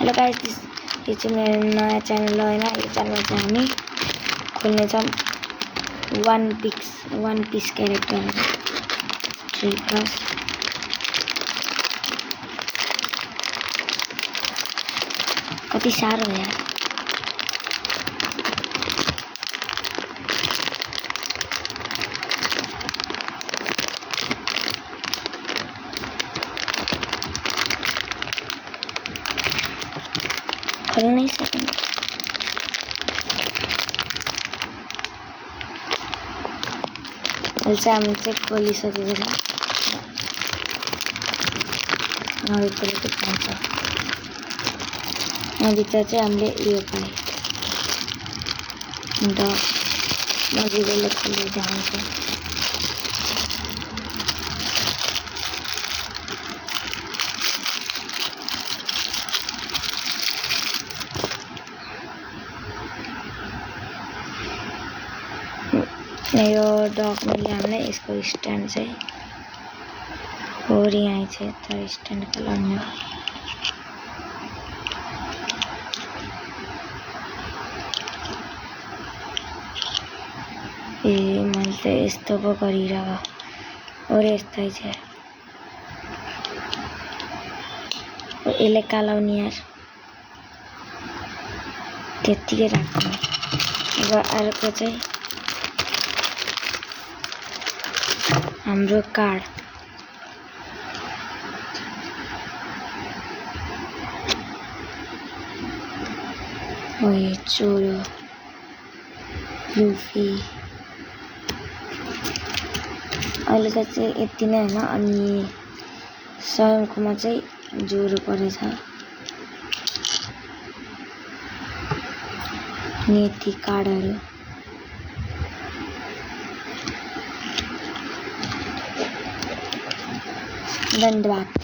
Hello guys, यो चाहिँ मेरो नयाँ च्यानल हो हैन। यो च्यानल चाहिँ हामी खोल्ने छौं वान पिस क्यारेक्टर 3+। कति साह्रो हो यार। खोल नहीं सकेंगे। अहिले चाहिँ हामी चाहिँ खोलिसकेको छ। यहाँभित्र के पाउँछ? यहाँभित्र चाहिँ हामीले यो पाएँ। अन्त मजिलोले खोलेर देखाउँछ। यो डग मैले हामीलाई यसको स्ट्यान्ड चाहिँ होरी यहाँ छ तर स्ट्यान्ड खोल्नु। मैले त यस्तो पो गरिरहेको और यस्तै छ। यसले कालाउने यार, त्यतिकै राख्नु। अब अर्को चाहिँ हाम्रो कार्ड। ओए चोरो लुफी। अहिले त चाहिँ यति नै हैन। अनि स्वयंकोमा चाहिँ जोरो परेछ। नीति कार्डहरु धन्यवाद।